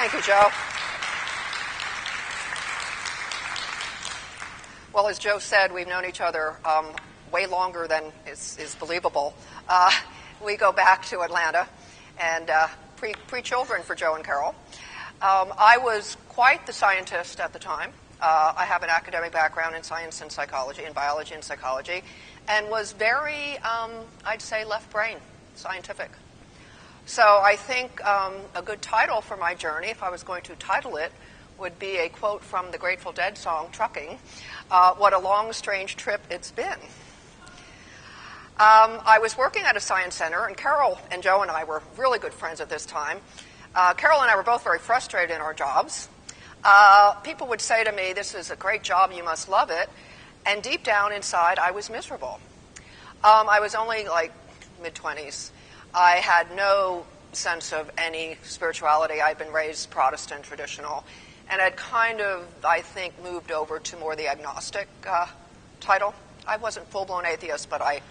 Thank you, Joe. Well, as Joe said, we've known each other way longer than is believable. We go back to Atlanta and pre-children for Joe and Carol. I was quite the scientist at the time. I have an academic background in science and psychology, in biology and psychology, and was very, I'd say, left brain, scientific. So I think a good title for my journey, if I was going to title it, would be a quote from the Grateful Dead song, Trucking, what a long, strange trip it's been. I was working at a science center, and Carol and Joe and I were really good friends at this time. Carol and I were both very frustrated in our jobs. People would say to me, this is a great job, you must love it. And deep down inside, I was miserable. I was only like mid-20s. I had no sense of any spirituality. I'd been raised Protestant, traditional, and had kind of, I think, moved over to more the agnostic title. I wasn't full-blown atheist, but I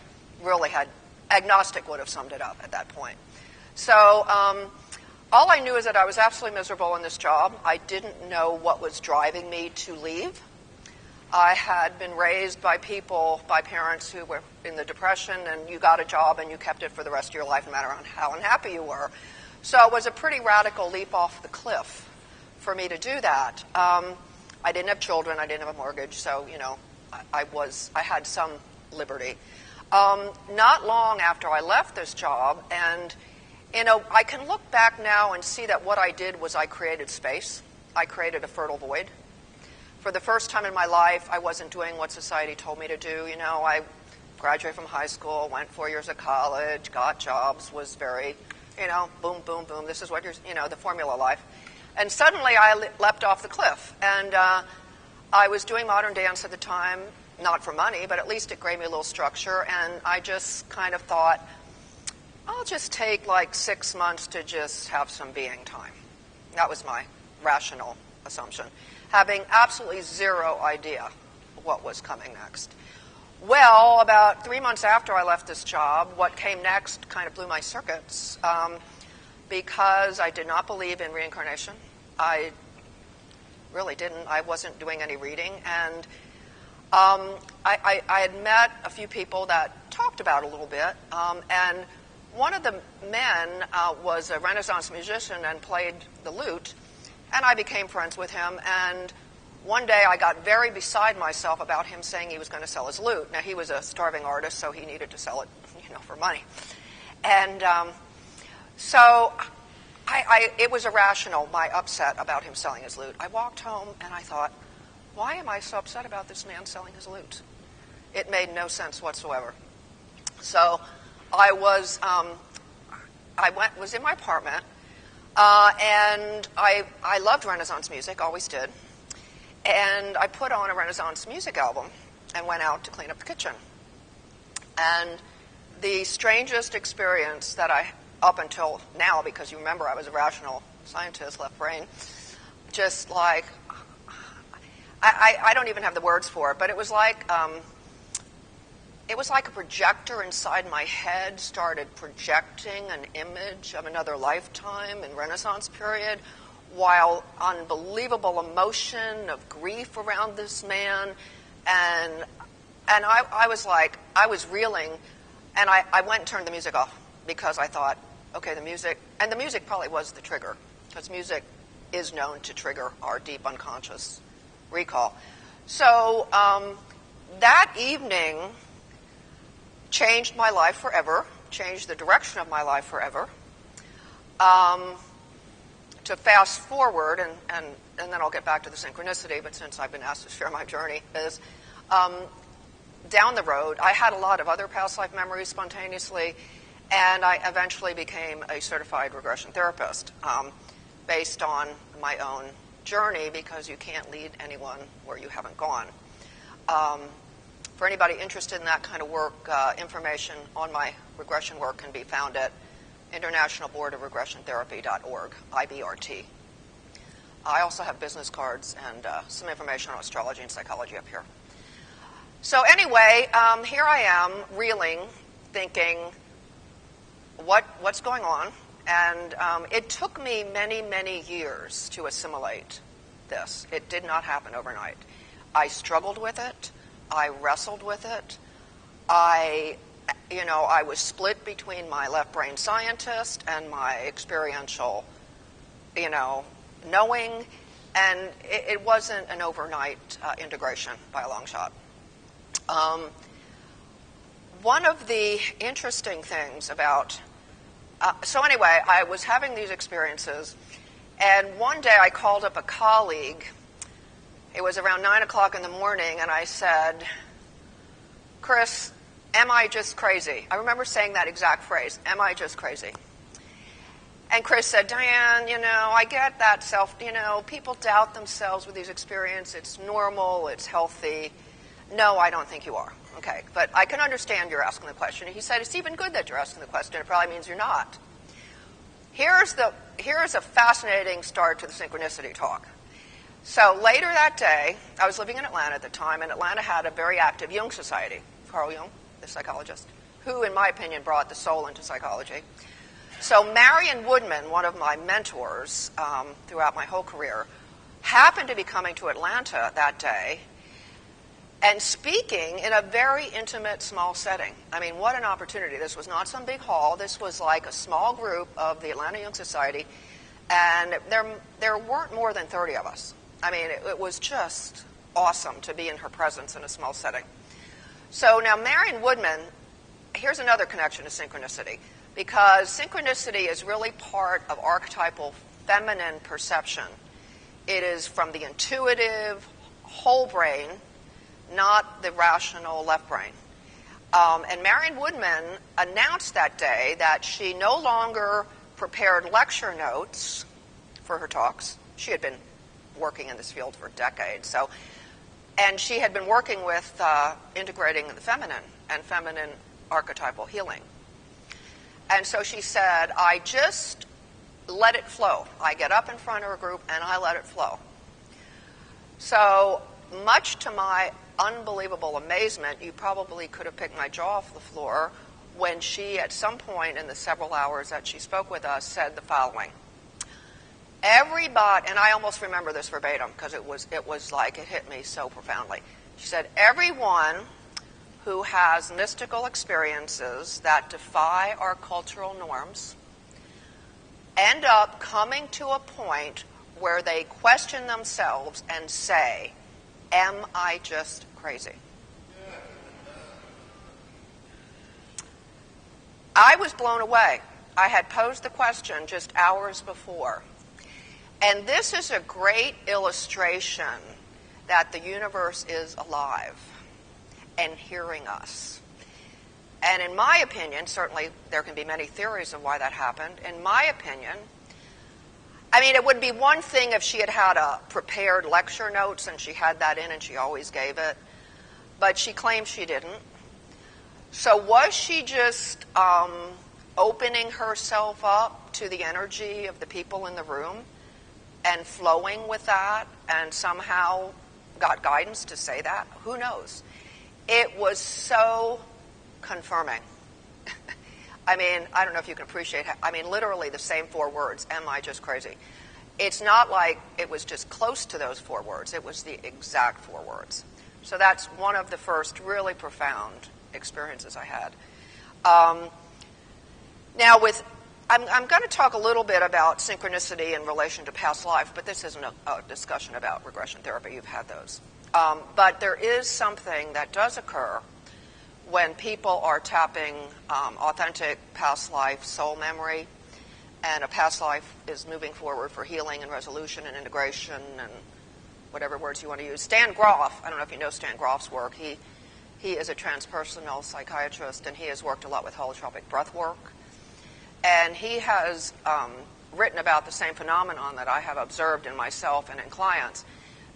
really had, agnostic would have summed it up at that point. So all I knew is that I was absolutely miserable in this job. I didn't know what was driving me to leave. I had been raised by people, by parents who were in the Depression, and you got a job and you kept it for the rest of your life, no matter how unhappy you were. So it was a pretty radical leap off the cliff for me to do that. I didn't have children, I didn't have a mortgage, so I had some liberty. Not long after I left this job, and I can look back now and see that what I did was I created space. I created a fertile void. For the first time in my life, I wasn't doing what society told me to do. I graduated from high school, went 4 years of college, got jobs, was very, boom, boom, boom. This is what you're, the formula life. And suddenly I leapt off the cliff. And I was doing modern dance at the time, not for money, but at least it gave me a little structure. And I just kind of thought, I'll just take like 6 months to just have some being time. That was my rational assumption, having absolutely zero idea what was coming next. Well, about 3 months after I left this job, what came next kind of blew my circuits because I did not believe in reincarnation. I really didn't. I wasn't doing any reading. And I had met a few people that talked about it a little bit. And one of the men was a Renaissance musician and played the lute. And I became friends with him, and one day I got very beside myself about him saying he was going to sell his lute. Now, he was a starving artist, so he needed to sell it, for money. And so it was irrational, my upset about him selling his lute. I walked home, and I thought, why am I so upset about this man selling his lute? It made no sense whatsoever. So I was in my apartment, and I loved Renaissance music, always did. And I put on a Renaissance music album and went out to clean up the kitchen. And the strangest experience that up until now, because you remember I was a rational scientist, left brain, just like, I don't even have the words for it, but it was like a projector inside my head started projecting an image of another lifetime in Renaissance period, while unbelievable emotion of grief around this man. And I was like, I was reeling, and I went and turned the music off because I thought, okay, the music probably was the trigger, because music is known to trigger our deep unconscious recall. So that evening changed my life forever, changed the direction of my life forever. To fast forward, and then I'll get back to the synchronicity, but since I've been asked to share my journey, is down the road, I had a lot of other past life memories spontaneously, and I eventually became a certified regression therapist based on my own journey, because you can't lead anyone where you haven't gone. For anybody interested in that kind of work, information on my regression work can be found at internationalboardofregressiontherapy.org, IBRT. I also have business cards and some information on astrology and psychology up here. So anyway, here I am, reeling, thinking, what's going on? And it took me many, many years to assimilate this. It did not happen overnight. I struggled with it. I wrestled with it. I was split between my left brain scientist and my experiential, knowing, and it wasn't an overnight integration by a long shot. One of the interesting things about, so anyway, I was having these experiences, and one day I called up a colleague. It was around 9 o'clock in the morning, and I said, Chris, am I just crazy? I remember saying that exact phrase, am I just crazy? And Chris said, Dianne, I get that people doubt themselves with these experiences. It's normal, it's healthy. No, I don't think you are. Okay, but I can understand you're asking the question. He said, it's even good that you're asking the question. It probably means you're not. Here's a fascinating start to the synchronicity talk. So later that day, I was living in Atlanta at the time, and Atlanta had a very active Jung Society. Carl Jung, the psychologist, who, in my opinion, brought the soul into psychology. So Marion Woodman, one of my mentors throughout my whole career, happened to be coming to Atlanta that day and speaking in a very intimate, small setting. I mean, what an opportunity. This was not some big hall. This was like a small group of the Atlanta Jung Society, and there weren't more than 30 of us. I mean, it was just awesome to be in her presence in a small setting. So now Marion Woodman, here's another connection to synchronicity, because synchronicity is really part of archetypal feminine perception. It is from the intuitive whole brain, not the rational left brain. And Marion Woodman announced that day that she no longer prepared lecture notes for her talks. She had been working in this field for decades. And she had been working with integrating the feminine and feminine archetypal healing. And so she said, I just let it flow. I get up in front of a group and I let it flow. So much to my unbelievable amazement, you probably could have picked my jaw off the floor when she, at some point in the several hours that she spoke with us, said the following. Everybody, and I almost remember this verbatim because it was like it hit me so profoundly. She said, everyone who has mystical experiences that defy our cultural norms end up coming to a point where they question themselves and say, am I just crazy? I was blown away. I had posed the question just hours before. And this is a great illustration that the universe is alive and hearing us. And in my opinion, certainly there can be many theories of why that happened. In my opinion, I mean, it would be one thing if she had had a prepared lecture notes and she had that in and she always gave it. But she claims she didn't. So was she just opening herself up to the energy of the people in the room and flowing with that and somehow got guidance to say that? Who knows? It was so confirming. I mean, I don't know if you can appreciate how, I mean, literally the same 4 words, am I just crazy? It's not like it was just close to those 4 words. It was the exact 4 words. So that's one of the first really profound experiences I had. Now, I'm going to talk a little bit about synchronicity in relation to past life, but this isn't a discussion about regression therapy. You've had those. But there is something that does occur when people are tapping authentic past life soul memory, and a past life is moving forward for healing and resolution and integration and whatever words you want to use. Stan Groff, I don't know if you know Stan Groff's work. He is a transpersonal psychiatrist, and he has worked a lot with holotropic breath work. And he has written about the same phenomenon that I have observed in myself and in clients,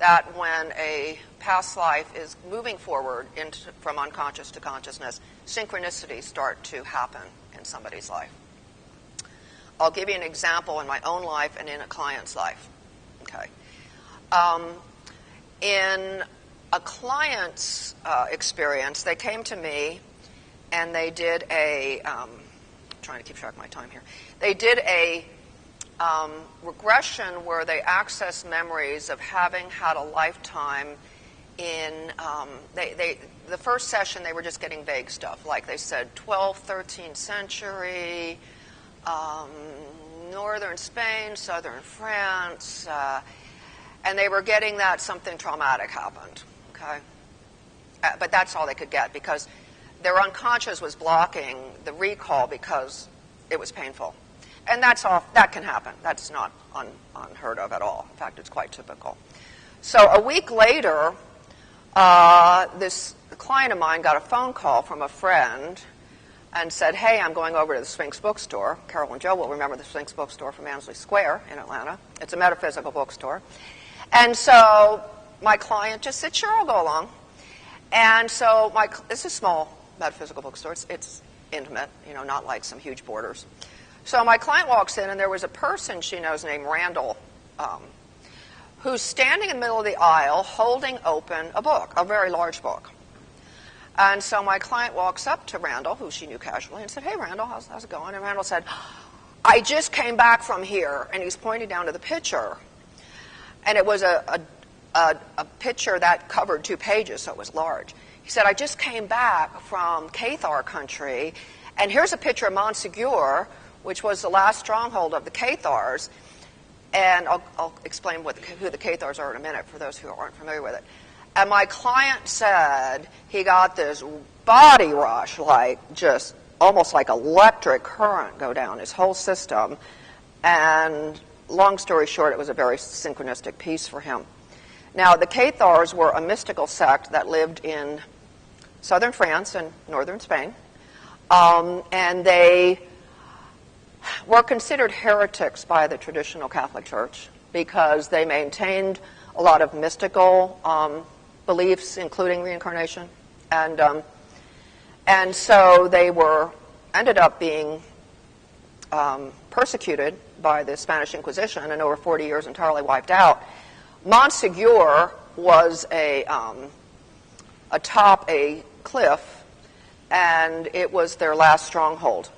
that when a past life is moving forward from unconscious to consciousness, synchronicities start to happen in somebody's life. I'll give you an example in my own life and in a client's life. Okay. In a client's experience, they came to me and they did trying to keep track of my time here. They did a regression where they accessed memories of having had a lifetime in, the first session they were just getting vague stuff, like they said 12th, 13th century, northern Spain, southern France, and they were getting that something traumatic happened, okay? But that's all they could get because their unconscious was blocking the recall because it was painful. And that's all, that can happen. That's not unheard of at all. In fact, it's quite typical. So a week later, this client of mine got a phone call from a friend and said, hey, I'm going over to the Sphinx bookstore. Carol and Joe will remember the Sphinx bookstore from Ansley Square in Atlanta. It's a metaphysical bookstore. And so my client just said, sure, I'll go along. And so it's a small metaphysical bookstore. It's intimate, not like some huge Borders. So my client walks in, and there was a person she knows named Randall, who's standing in the middle of the aisle holding open a book, a very large book. And so my client walks up to Randall, who she knew casually, and said, hey, Randall, how's it going? And Randall said, I just came back from here, and he's pointing down to the picture. And it was a picture that covered 2 pages, so it was large. He said, I just came back from Cathar country, and here's a picture of Montsegur, which was the last stronghold of the Cathars. And I'll explain who the Cathars are in a minute for those who aren't familiar with it. And my client said he got this body rush, like just almost like electric current go down his whole system. And long story short, it was a very synchronistic piece for him. Now, the Cathars were a mystical sect that lived in southern France and northern Spain. And they were considered heretics by the traditional Catholic Church because they maintained a lot of mystical beliefs, including reincarnation. And so they ended up being persecuted by the Spanish Inquisition and over 40 years entirely wiped out. Montsegur was atop a cliff, and it was their last stronghold.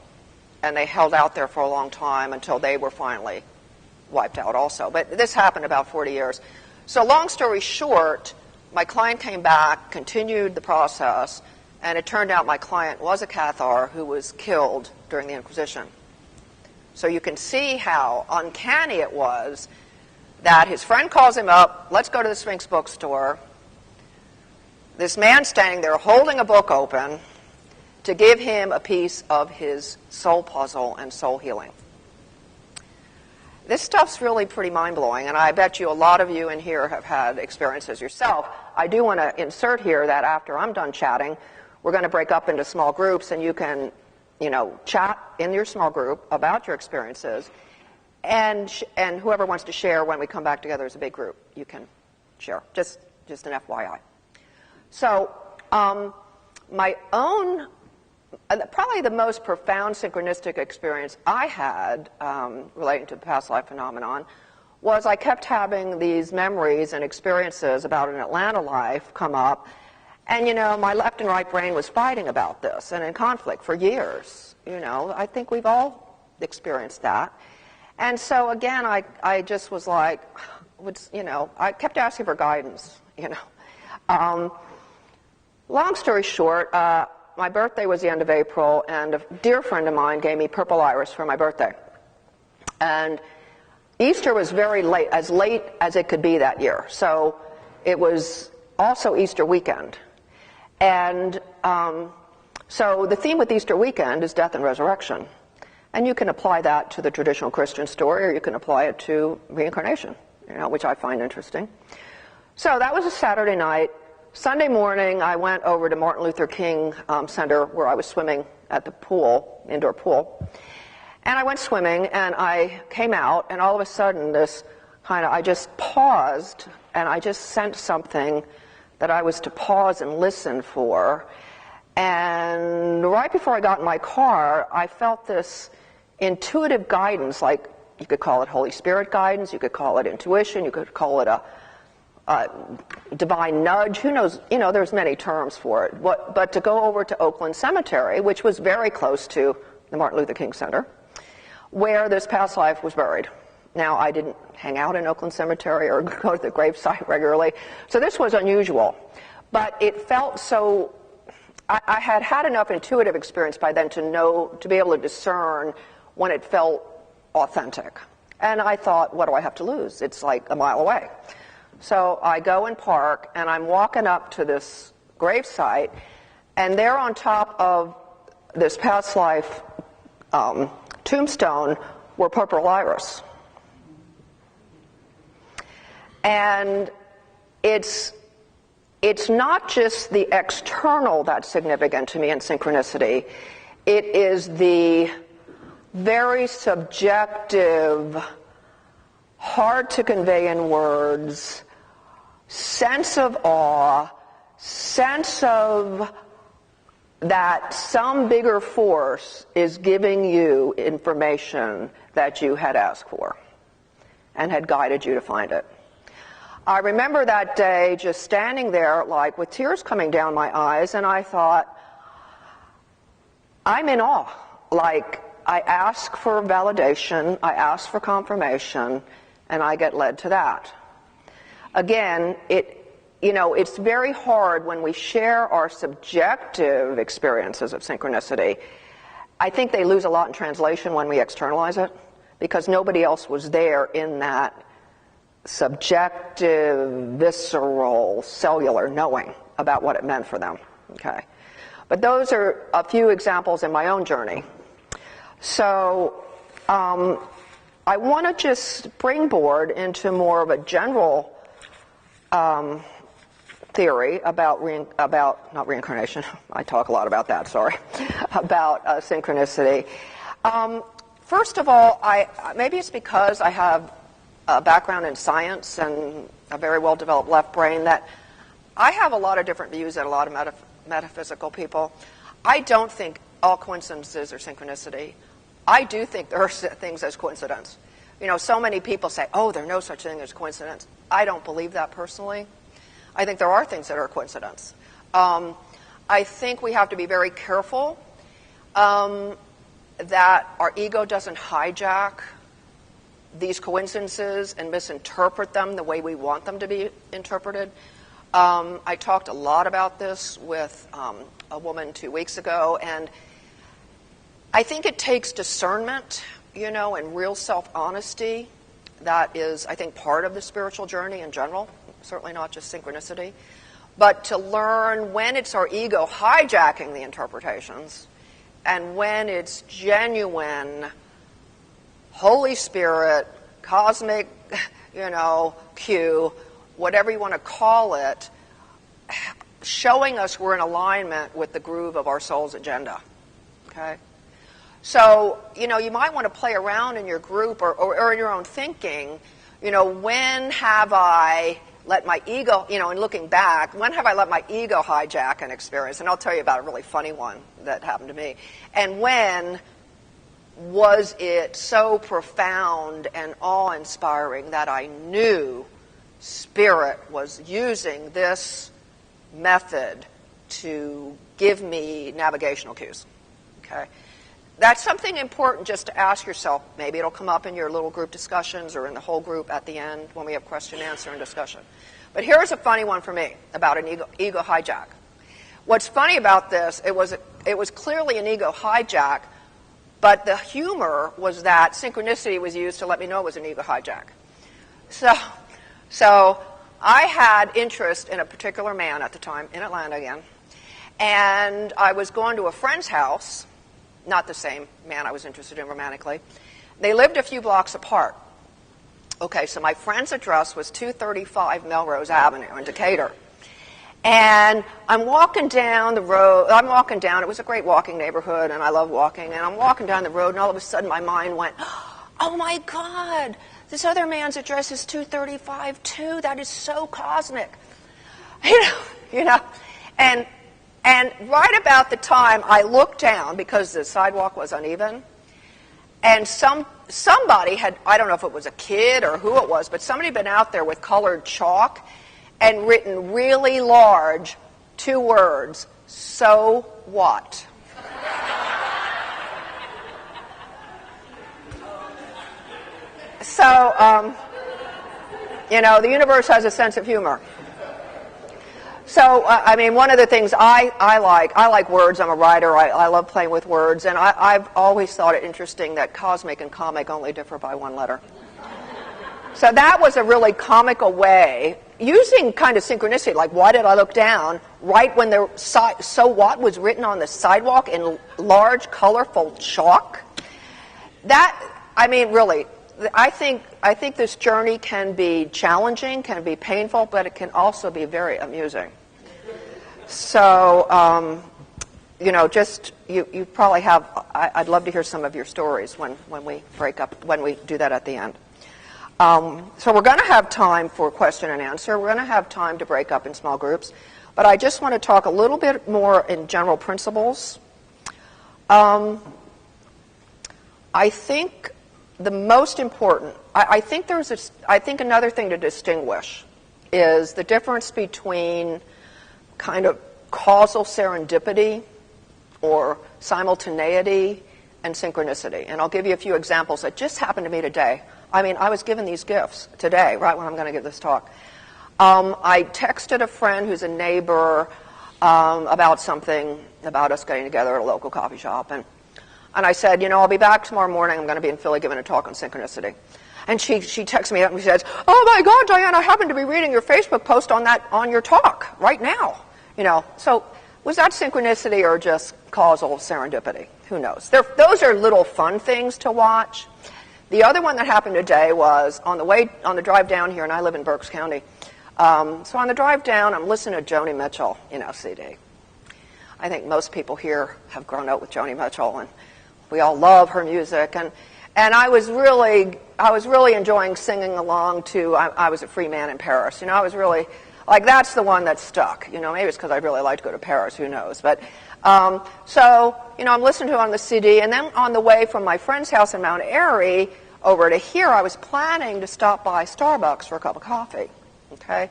And they held out there for a long time until they were finally wiped out also. But this happened about 40 years. So long story short, my client came back, continued the process, and it turned out my client was a Cathar who was killed during the Inquisition. So you can see how uncanny it was that his friend calls him up, let's go to the Sphinx bookstore. This man standing there holding a book open to give him a piece of his soul puzzle and soul healing. This stuff's really pretty mind-blowing, and I bet you a lot of you in here have had experiences yourself. I do want to insert here that after I'm done chatting, we're going to break up into small groups, and you can, chat in your small group about your experiences, and whoever wants to share when we come back together as a big group, you can share. Just an FYI. So, my own, probably the most profound synchronistic experience I had relating to the past life phenomenon was I kept having these memories and experiences about an Atlanta life come up, and my left and right brain was fighting about this and in conflict for years. I think we've all experienced that. And so again, I just was like, I kept asking for guidance, Long story short, my birthday was the end of April, and a dear friend of mine gave me purple iris for my birthday. And Easter was very late as it could be that year. So it was also Easter weekend. And so the theme with Easter weekend is death and resurrection. And you can apply that to the traditional Christian story, or you can apply it to reincarnation, which I find interesting. So that was a Saturday night. Sunday morning, I went over to Martin Luther King Center where I was swimming at the pool, indoor pool. And I went swimming, and I came out, and all of a sudden I just paused, and I just sensed something that I was to pause and listen for. And right before I got in my car, I felt this intuitive guidance, like you could call it Holy Spirit guidance, you could call it intuition, you could call it a divine nudge, who knows, there's many terms for it. But to go over to Oakland Cemetery, which was very close to the Martin Luther King Center, where this past life was buried. Now, I didn't hang out in Oakland Cemetery or go to the gravesite regularly, so this was unusual. But it felt so, I had had enough intuitive experience by then to be able to discern when it felt authentic. And I thought, what do I have to lose? It's like a mile away. So I go and park, and I'm walking up to this gravesite, and there on top of this past life tombstone were purple iris. And it's not just the external that's significant to me in synchronicity. It is the very subjective, hard to convey in words, sense of awe, sense of that some bigger force is giving you information that you had asked for and had guided you to find it. I remember that day just standing there like with tears coming down my eyes, and I thought, I'm in awe. Like, I ask for validation, I ask for confirmation, and I get led to that. Again, it's very hard when we share our subjective experiences of synchronicity. I think they lose a lot in translation when we externalize it, because nobody else was there in that subjective, visceral, cellular knowing about what it meant for them. Okay, but those are a few examples in my own journey. So I want to just springboard into more of a general theory about not reincarnation. I talk a lot about that. Sorry, about synchronicity. First of all, maybe it's because I have a background in science and a very well-developed left brain that I have a lot of different views than a lot of metaphysical people. I don't think all coincidences are synchronicity. I do think there are things as coincidence. So many people say, oh, there's no such thing as coincidence. I don't believe that personally. I think there are things that are coincidence. I think we have to be very careful that our ego doesn't hijack these coincidences and misinterpret them the way we want them to be interpreted. I talked a lot about this with a woman 2 weeks ago, and I think it takes discernment, and real self-honesty. That is, I think, part of the spiritual journey in general, certainly not just synchronicity. But to learn when it's our ego hijacking the interpretations and when it's genuine Holy Spirit, cosmic, cue, whatever you want to call it, showing us we're in alignment with the groove of our soul's agenda. Okay? So, you might want to play around in your group or in your own thinking, when have I let my ego, and looking back, when have I let my ego hijack an experience? And I'll tell you about a really funny one that happened to me. And when was it so profound and awe-inspiring that I knew Spirit was using this method to give me navigational cues? Okay? That's something important just to ask yourself. Maybe it'll come up in your little group discussions or in the whole group at the end when we have question, answer, and discussion. But here's a funny one for me about an ego hijack. What's funny about this, it was clearly an ego hijack, but the humor was that synchronicity was used to let me know it was an ego hijack. So I had interest in a particular man at the time, in Atlanta again, and I was going to a friend's house, not the same man I was interested in romantically. They lived a few blocks apart. Okay, so my friend's address was 235 Melrose Avenue in Decatur. And I'm walking down the road. It was a great walking neighborhood, and I love walking. And I'm walking down the road, and all of a sudden my mind went, oh my God, this other man's address is 235 too. That is so cosmic. And right about the time I looked down, because the sidewalk was uneven, and somebody had, I don't know if it was a kid or who it was, but somebody had been out there with colored chalk and written really large 2 words, so what? So, the universe has a sense of humor. So, one of the things I like words. I'm a writer. I love playing with words. And I've always thought it interesting that cosmic and comic only differ by one letter. So that was a really comical way, using kind of synchronicity, like why did I look down right when the so what was written on the sidewalk in large, colorful chalk? Really, I think this journey can be challenging, can be painful, but it can also be very amusing. So, you probably have, I'd love to hear some of your stories when we break up, when we do that at the end. So we're going to have time for question and answer. We're going to have time to break up in small groups. But I just want to talk a little bit more in general principles. I think the most important, I think another thing to distinguish is the difference between kind of causal serendipity or simultaneity and synchronicity. And I'll give you a few examples that just happened to me today. I was given these gifts today, right when I'm going to give this talk. I texted a friend who's a neighbor about something, about us getting together at a local coffee shop. And I said, I'll be back tomorrow morning. I'm going to be in Philly giving a talk on synchronicity. And she texts me up and she says, oh my God, Diane, I happen to be reading your Facebook post on your talk right now. So was that synchronicity or just causal serendipity? Who knows? Those are little fun things to watch. The other one that happened today was on the drive down here, and I live in Berks County. So on the drive down, I'm listening to Joni Mitchell, CD. I think most people here have grown up with Joni Mitchell, and we all love her music. And I was really enjoying singing along to I Was a Free Man in Paris. I was really, that's the one that stuck. Maybe it's because I really like to go to Paris, who knows. But so, I'm listening to it on the CD, and then on the way from my friend's house in Mount Airy over to here, I was planning to stop by Starbucks for a cup of coffee, okay?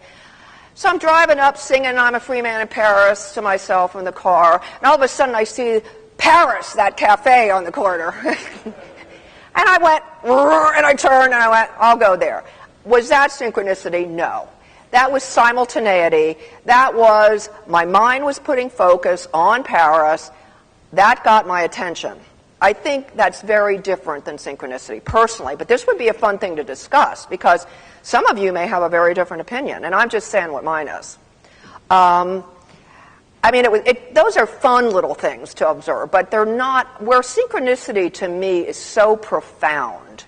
So I'm driving up singing I'm a Free Man in Paris to myself in the car, and all of a sudden I see Paris, that cafe on the corner. And I went, and I turned, and I went, I'll go there. Was that synchronicity? No. That was simultaneity. That was, my mind was putting focus on Paris. That got my attention. I think that's very different than synchronicity, personally. But this would be a fun thing to discuss, because some of you may have a very different opinion, and I'm just saying what mine is. Those are fun little things to observe, but they're not, where synchronicity to me is so profound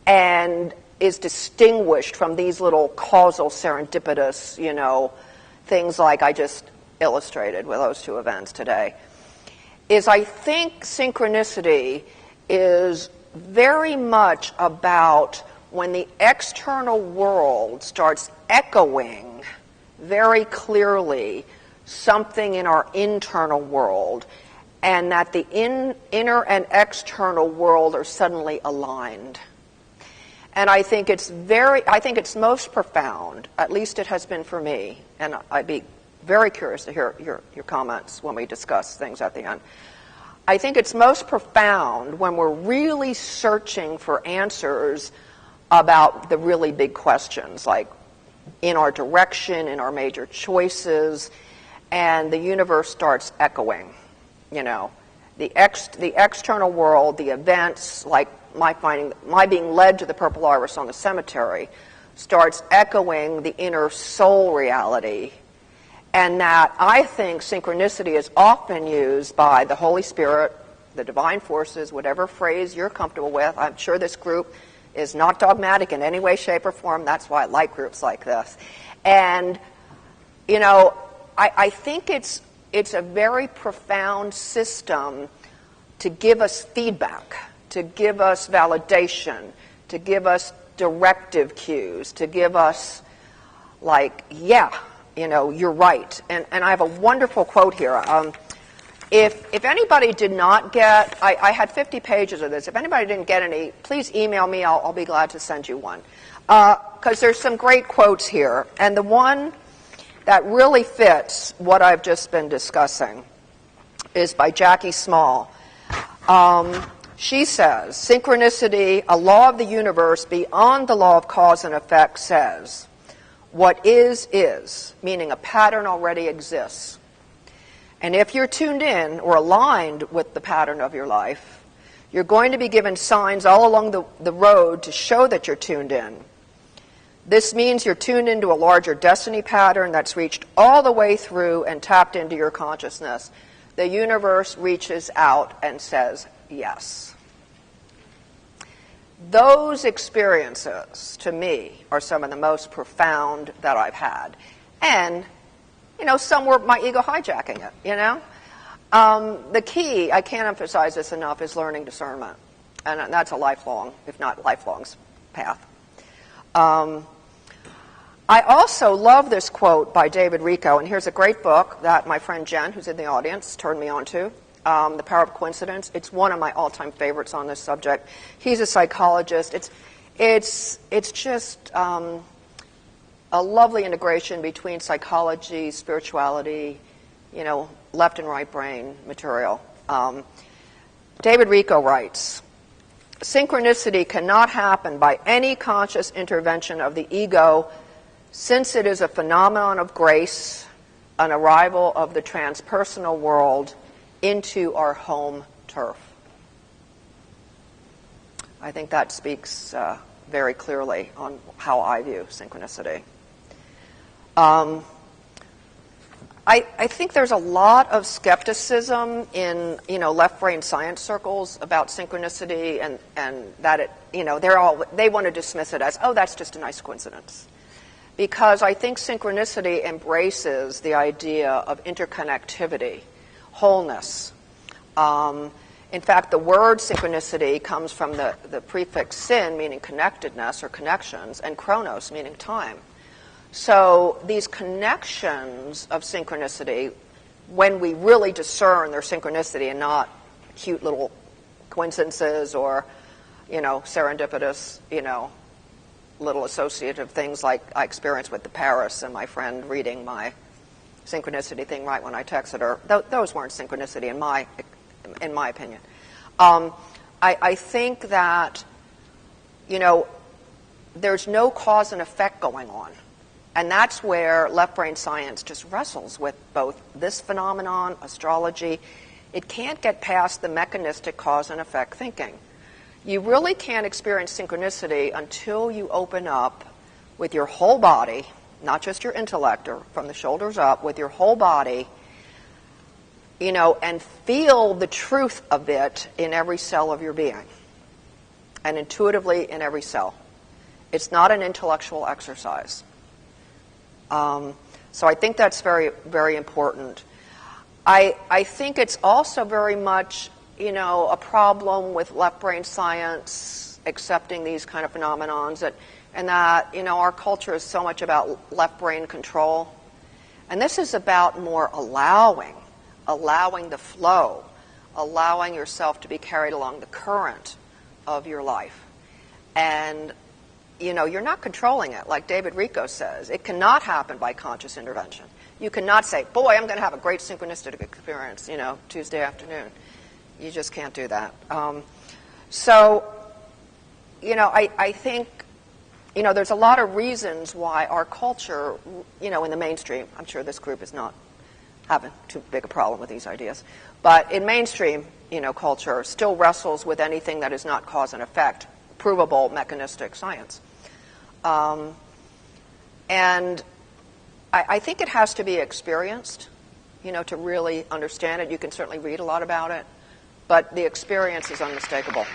and is distinguished from these little causal serendipitous, things like I just illustrated with those two events today, is I think synchronicity is very much about when the external world starts echoing very clearly something in our internal world, and that the inner and external world are suddenly aligned. And I think it's most profound, at least it has been for me, and I'd be very curious to hear your comments when we discuss things at the end. I think it's most profound when we're really searching for answers about the really big questions, like in our direction, in our major choices, and the universe starts echoing, the external world, the events, like my being led to the Purple Iris on the cemetery, starts echoing the inner soul reality. And that I think synchronicity is often used by the Holy Spirit, the divine forces, whatever phrase you're comfortable with. I'm sure this group is not dogmatic in any way, shape, or form. That's why I like groups like this. And, I think it's a very profound system to give us feedback, to give us validation, to give us directive cues, to give us, you're right. And I have a wonderful quote here. If anybody did not get, I had 50 pages of this. If anybody didn't get any, please email me. I'll be glad to send you one. Because there's some great quotes here. And the one that really fits what I've just been discussing is by Jackie Small. She says, synchronicity, a law of the universe beyond the law of cause and effect, says, what is, meaning a pattern already exists. And if you're tuned in or aligned with the pattern of your life, you're going to be given signs all along the road to show that you're tuned in. This means you're tuned into a larger destiny pattern that's reached all the way through and tapped into your consciousness. The universe reaches out and says, yes. Those experiences, to me, are some of the most profound that I've had. And, some were my ego hijacking it, The key, I can't emphasize this enough, is learning discernment. And that's a lifelong, if not lifelong, path. I also love this quote by David Richo, and here's a great book that my friend Jen, who's in the audience, turned me on to, The Power of Coincidence. It's one of my all-time favorites on this subject. He's a psychologist. It's just a lovely integration between psychology, spirituality, left and right brain material. David Richo writes, synchronicity cannot happen by any conscious intervention of the ego, since it is a phenomenon of grace, an arrival of the transpersonal world into our home turf. I think that speaks very clearly on how I view synchronicity. I think there's a lot of skepticism in left brain science circles about synchronicity, and that it they want to dismiss it as, oh, that's just a nice coincidence. Because I think synchronicity embraces the idea of interconnectivity, wholeness. In fact, the word synchronicity comes from the prefix syn, meaning connectedness or connections, and chronos, meaning time. So these connections of synchronicity, when we really discern their synchronicity and not cute little coincidences or, serendipitous, little associative things like I experienced with the Paris and my friend reading my synchronicity thing right when I texted her. Those weren't synchronicity in my opinion. I think that, there's no cause and effect going on. And that's where left brain science just wrestles with both this phenomenon, astrology. It can't get past the mechanistic cause and effect thinking. You really can't experience synchronicity until you open up with your whole body, not just your intellect or from the shoulders up, with your whole body, and feel the truth of it in every cell of your being and intuitively in every cell. It's not an intellectual exercise. So I think that's very, very important. I think it's also very much a problem with left brain science accepting these kind of phenomenons, and that our culture is so much about left brain control, and this is about more allowing the flow, allowing yourself to be carried along the current of your life, and you're not controlling it, like David Richo says. It cannot happen by conscious intervention. You cannot say, boy, I'm going to have a great synchronistic experience Tuesday afternoon. You just can't do that. I think, there's a lot of reasons why our culture, in the mainstream, I'm sure this group is not having too big a problem with these ideas, but in mainstream, culture still wrestles with anything that is not cause and effect, provable mechanistic science. And I think it has to be experienced, to really understand it. You can certainly read a lot about it, but the experience is unmistakable.